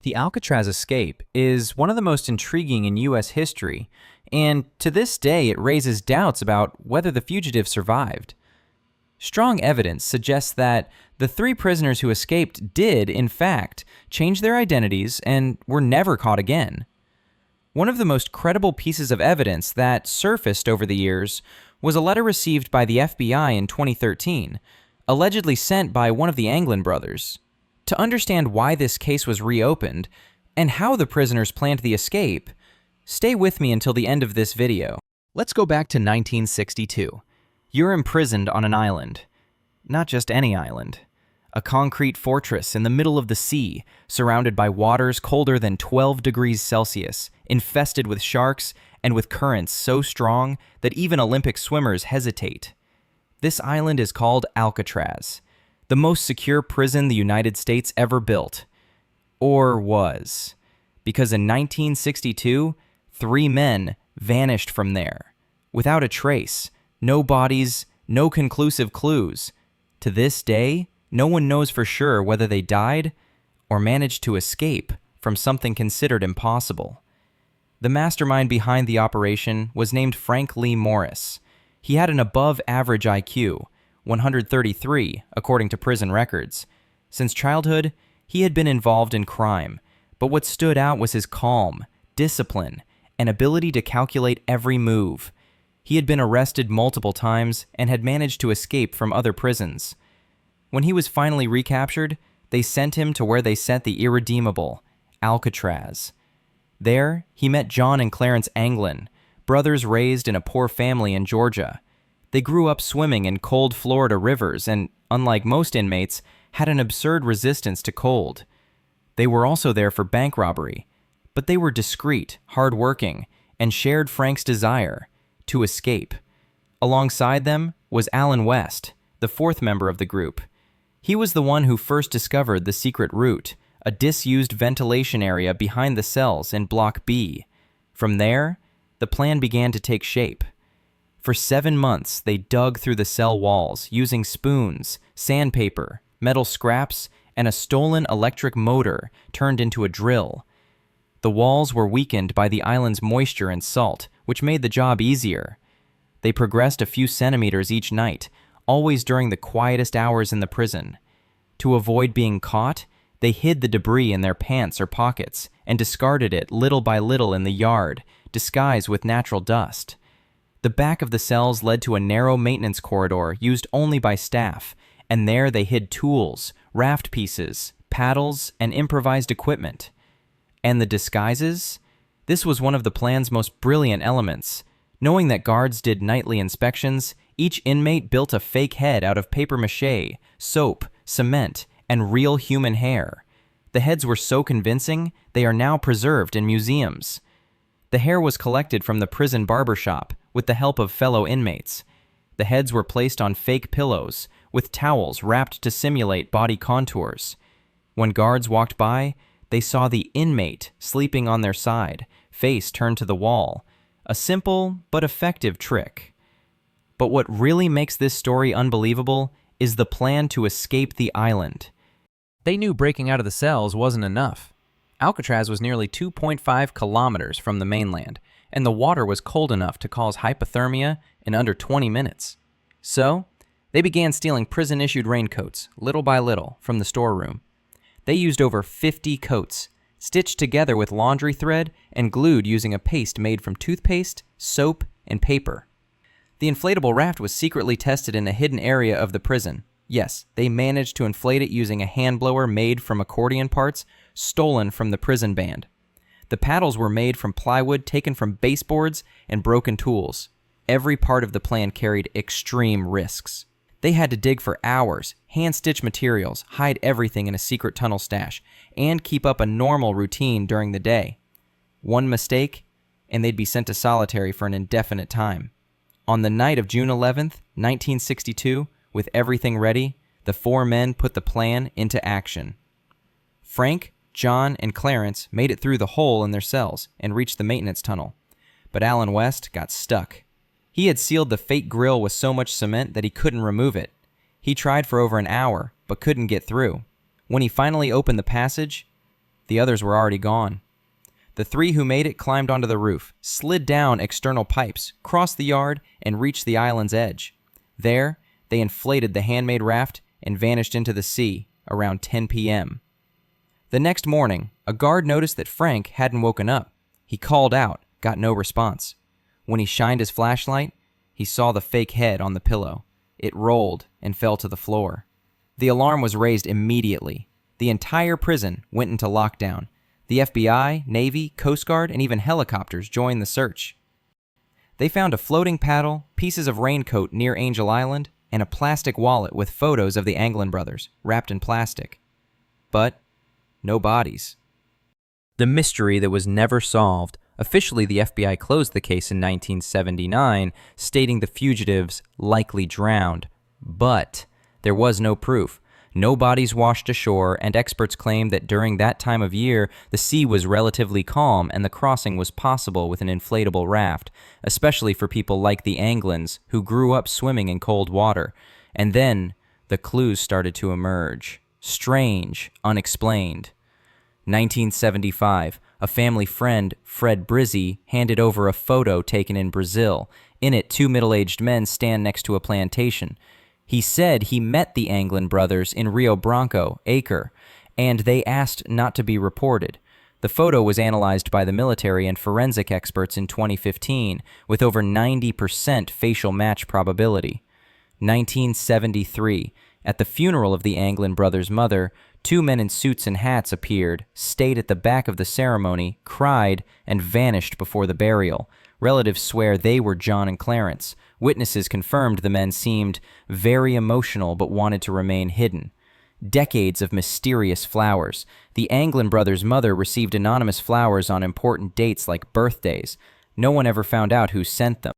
The Alcatraz escape is one of the most intriguing in U.S. history, and to this day it raises doubts about whether the fugitive survived. Strong evidence suggests that the three prisoners who escaped did, in fact, change their identities and were never caught again. One of the most credible pieces of evidence that surfaced over the years was a letter received by the FBI in 2013, allegedly sent by one of the Anglin brothers. To understand why this case was reopened and how the prisoners planned the escape, stay with me until the end of this video. Let's go back to 1962. You're imprisoned on an island. Not just any island. A concrete fortress in the middle of the sea, surrounded by waters colder than 12 degrees Celsius, infested with sharks and with currents so strong that even Olympic swimmers hesitate. This island is called Alcatraz, the most secure prison the United States ever built. Or was. Because in 1962, 3 men vanished from there, without a trace, no bodies, no conclusive clues. To this day, no one knows for sure whether they died or managed to escape from something considered impossible. The mastermind behind the operation was named Frank Lee Morris. He had an above-average IQ, 133, according to prison records. Since childhood, he had been involved in crime, but what stood out was his calm, discipline, and ability to calculate every move. He had been arrested multiple times and had managed to escape from other prisons. When he was finally recaptured, they sent him to where they set the irredeemable, Alcatraz. There, he met John and Clarence Anglin, brothers raised in a poor family in Georgia. They grew up swimming in cold Florida rivers and, unlike most inmates, had an absurd resistance to cold. They were also there for bank robbery, but they were discreet, hard-working, and shared Frank's desire to escape. Alongside them was Alan West, the fourth member of the group. He was the one who first discovered the secret route, a disused ventilation area behind the cells in Block B. From there, the plan began to take shape. For 7 months, they dug through the cell walls using spoons, sandpaper, metal scraps, and a stolen electric motor turned into a drill. The walls were weakened by the island's moisture and salt, which made the job easier. They progressed a few centimeters each night, always during the quietest hours in the prison. To avoid being caught, they hid the debris in their pants or pockets and discarded it little by little in the yard, disguised with natural dust. The back of the cells led to a narrow maintenance corridor used only by staff, and there they hid tools, raft pieces, paddles, and improvised equipment. And the disguises? This was one of the plan's most brilliant elements. Knowing that guards did nightly inspections, each inmate built a fake head out of papier-mâché, soap, cement, and real human hair. The heads were so convincing, they are now preserved in museums. The hair was collected from the prison barbershop with the help of fellow inmates. The heads were placed on fake pillows, with towels wrapped to simulate body contours. When guards walked by, they saw the inmate sleeping on their side, face turned to the wall. A simple but effective trick. But what really makes this story unbelievable is the plan to escape the island. They knew breaking out of the cells wasn't enough. Alcatraz was nearly 2.5 kilometers from the mainland, and the water was cold enough to cause hypothermia in under 20 minutes. So, they began stealing prison-issued raincoats, little by little, from the storeroom. They used over 50 coats, stitched together with laundry thread and glued using a paste made from toothpaste, soap, and paper. The inflatable raft was secretly tested in a hidden area of the prison. Yes, they managed to inflate it using a hand blower made from accordion parts stolen from the prison band. The paddles were made from plywood taken from baseboards and broken tools. Every part of the plan carried extreme risks. They had to dig for hours, hand-stitch materials, hide everything in a secret tunnel stash, and keep up a normal routine during the day. One mistake, and they'd be sent to solitary for an indefinite time. On the night of June 11th, 1962, with everything ready, the 4 men put the plan into action. Frank, John, and Clarence made it through the hole in their cells and reached the maintenance tunnel. But Alan West got stuck. He had sealed the fake grill with so much cement that he couldn't remove it. He tried for over an hour, but couldn't get through. When he finally opened the passage, The others were already gone. The three who made it climbed onto the roof, slid down external pipes, crossed the yard, and reached the island's edge. There, they inflated the handmade raft and vanished into the sea around 10 p.m. The next morning, a guard noticed that Frank hadn't woken up. He called out, got no response. When he shined his flashlight, he saw the fake head on the pillow. It rolled and fell to the floor. The alarm was raised immediately. The entire prison went into lockdown. The FBI, Navy, Coast Guard, and even helicopters joined the search. They found a floating paddle, pieces of raincoat near Angel Island, and a plastic wallet with photos of the Anglin brothers, wrapped in plastic. But no bodies. The mystery that was never solved. Officially, the FBI closed the case in 1979, stating the fugitives likely drowned. But there was no proof. No bodies washed ashore, and experts claim that during that time of year, the sea was relatively calm and the crossing was possible with an inflatable raft, especially for people like the Anglins, who grew up swimming in cold water. And then, the clues started to emerge. Strange, unexplained. 1975, a family friend, Fred Brizzi, handed over a photo taken in Brazil. In it, two middle-aged men stand next to a plantation. He said he met the Anglin brothers in Rio Branco, Acre, and they asked not to be reported. The photo was analyzed by the military and forensic experts in 2015, with over 90% facial match probability. 1973, at the funeral of the Anglin brothers' mother, two men in suits and hats appeared, stayed at the back of the ceremony, cried, and vanished before the burial. Relatives swear they were John and Clarence. Witnesses confirmed the men seemed very emotional but wanted to remain hidden. Decades of mysterious flowers. The Anglin brothers' mother received anonymous flowers on important dates like birthdays. No one ever found out who sent them.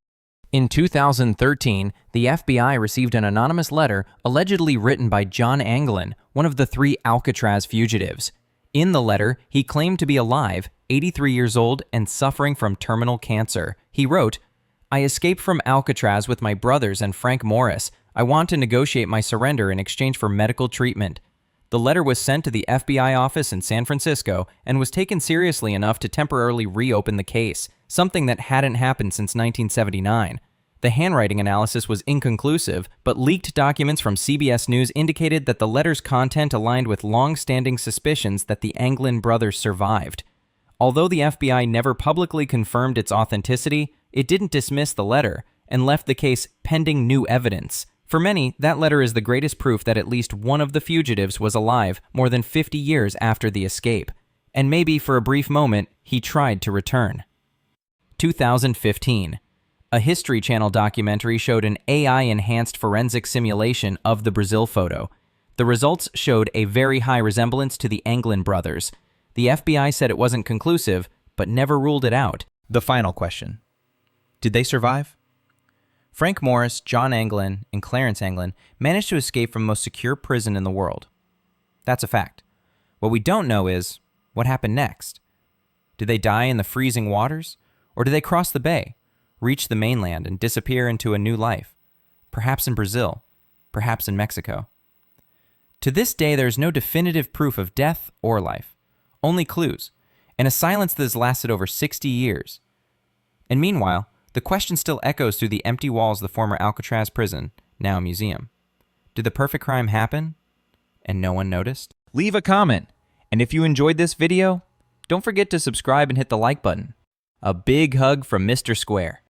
In 2013, the FBI received an anonymous letter allegedly written by John Anglin, one of the three Alcatraz fugitives. In the letter, he claimed to be alive, 83 years old, and suffering from terminal cancer. He wrote, "I escaped from Alcatraz with my brothers and Frank Morris. I want to negotiate my surrender in exchange for medical treatment." The letter was sent to the FBI office in San Francisco and was taken seriously enough to temporarily reopen the case, something that hadn't happened since 1979. The handwriting analysis was inconclusive, but leaked documents from CBS News indicated that the letter's content aligned with long-standing suspicions that the Anglin brothers survived. Although the FBI never publicly confirmed its authenticity, it didn't dismiss the letter and left the case pending new evidence. For many, that letter is the greatest proof that at least one of the fugitives was alive more than 50 years after the escape. And maybe for a brief moment, he tried to return. 2015. A History Channel documentary showed an AI-enhanced forensic simulation of the Brazil photo. The results showed a very high resemblance to the Anglin brothers. The FBI said it wasn't conclusive, but never ruled it out. The final question. Did they survive? Frank Morris, John Anglin, and Clarence Anglin managed to escape from the most secure prison in the world. That's a fact. What we don't know is, what happened next? Did they die in the freezing waters? Or did they cross the bay, reach the mainland, and disappear into a new life? Perhaps in Brazil, perhaps in Mexico. To this day, there is no definitive proof of death or life, only clues, and a silence that has lasted over 60 years. And meanwhile, the question still echoes through the empty walls of the former Alcatraz prison, now a museum. Did the perfect crime happen, and no one noticed? Leave a comment, and if you enjoyed this video, don't forget to subscribe and hit the like button. A big hug from Mr. Square.